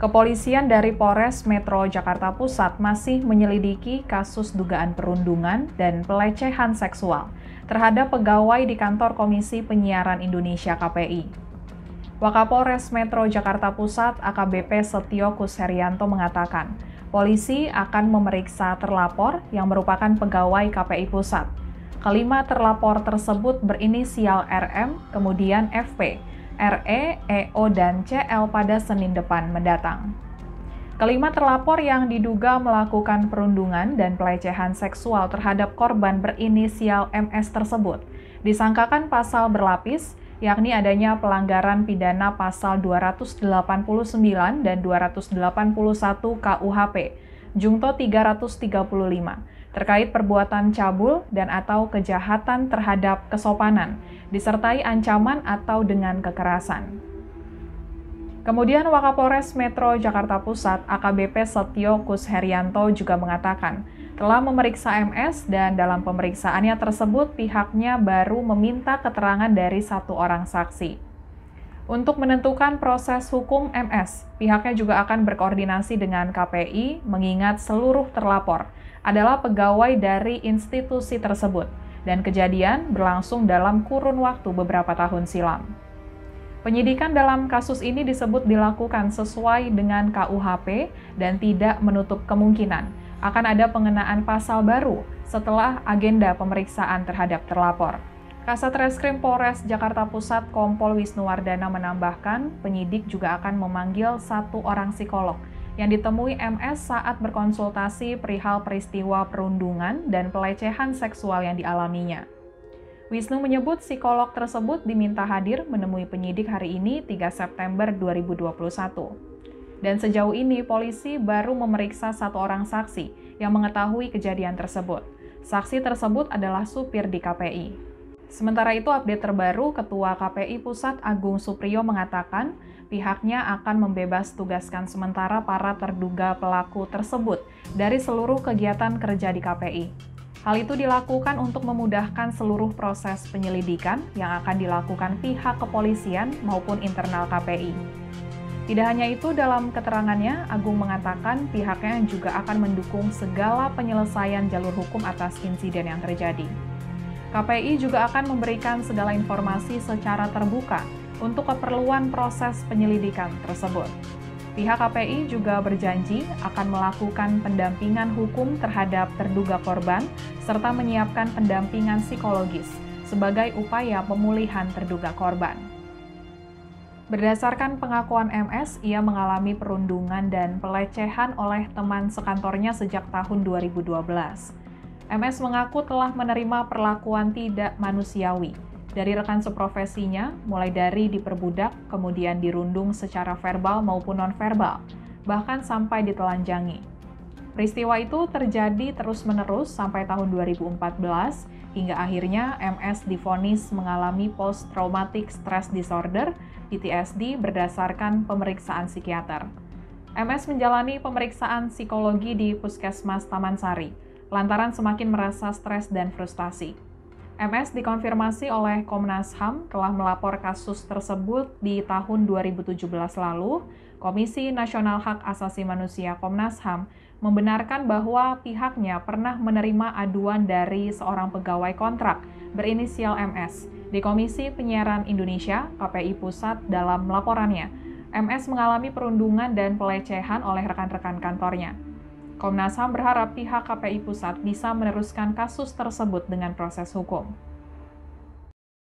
Kepolisian dari Polres Metro Jakarta Pusat masih menyelidiki kasus dugaan perundungan dan pelecehan seksual terhadap pegawai di kantor Komisi Penyiaran Indonesia (KPI). Wakapolres Metro Jakarta Pusat AKBP Setio Kuserianto mengatakan, polisi akan memeriksa terlapor yang merupakan pegawai KPI Pusat. Kelima terlapor tersebut berinisial RM, kemudian FP, RE, EO, dan CL pada Senin depan mendatang. Kelima terlapor yang diduga melakukan perundungan dan pelecehan seksual terhadap korban berinisial MS tersebut disangkakan pasal berlapis, yakni adanya pelanggaran pidana pasal 289 dan 281 KUHP, Jungto 335, terkait perbuatan cabul dan atau kejahatan terhadap kesopanan, disertai ancaman atau dengan kekerasan. Kemudian Wakapolres Metro Jakarta Pusat AKBP Setio Kuserianto juga mengatakan telah memeriksa MS dan dalam pemeriksaannya tersebut pihaknya baru meminta keterangan dari satu orang saksi. Untuk menentukan proses hukum MS, pihaknya juga akan berkoordinasi dengan KPI mengingat seluruh terlapor adalah pegawai dari institusi tersebut dan kejadian berlangsung dalam kurun waktu beberapa tahun silam. Penyidikan dalam kasus ini disebut dilakukan sesuai dengan KUHP dan tidak menutup kemungkinan akan ada pengenaan pasal baru setelah agenda pemeriksaan terhadap terlapor. Kasat Reskrim Polres Jakarta Pusat Kompol Wisnuwardana menambahkan, penyidik juga akan memanggil satu orang psikolog yang ditemui MS saat berkonsultasi perihal peristiwa perundungan dan pelecehan seksual yang dialaminya. Wisnu menyebut psikolog tersebut diminta hadir menemui penyidik hari ini 3 September 2021. Dan sejauh ini polisi baru memeriksa satu orang saksi yang mengetahui kejadian tersebut. Saksi tersebut adalah supir di KPI. Sementara itu, update terbaru, Ketua KPI Pusat Agung Supriyo mengatakan pihaknya akan membebas tugaskan sementara para terduga pelaku tersebut dari seluruh kegiatan kerja di KPI. Hal itu dilakukan untuk memudahkan seluruh proses penyelidikan yang akan dilakukan pihak kepolisian maupun internal KPI. Tidak hanya itu, dalam keterangannya, Agung mengatakan pihaknya juga akan mendukung segala penyelesaian jalur hukum atas insiden yang terjadi. KPI juga akan memberikan segala informasi secara terbuka untuk keperluan proses penyelidikan tersebut. Pihak KPI juga berjanji akan melakukan pendampingan hukum terhadap terduga korban serta menyiapkan pendampingan psikologis sebagai upaya pemulihan terduga korban. Berdasarkan pengakuan MS, ia mengalami perundungan dan pelecehan oleh teman sekantornya sejak tahun 2012. MS mengaku telah menerima perlakuan tidak manusiawi dari rekan seprofesinya, mulai dari diperbudak, kemudian dirundung secara verbal maupun nonverbal, bahkan sampai ditelanjangi. Peristiwa itu terjadi terus-menerus sampai tahun 2014, hingga akhirnya MS divonis mengalami Post-Traumatic Stress Disorder (PTSD) berdasarkan pemeriksaan psikiater. MS menjalani pemeriksaan psikologi di Puskesmas Taman Sari, lantaran semakin merasa stres dan frustasi. MS dikonfirmasi oleh Komnas HAM telah melapor kasus tersebut di tahun 2017 lalu. Komisi Nasional Hak Asasi Manusia Komnas HAM membenarkan bahwa pihaknya pernah menerima aduan dari seorang pegawai kontrak berinisial MS di Komisi Penyiaran Indonesia (KPI) Pusat. Dalam laporannya, MS mengalami perundungan dan pelecehan oleh rekan-rekan kantornya. Komnas HAM berharap pihak KPI Pusat bisa meneruskan kasus tersebut dengan proses hukum.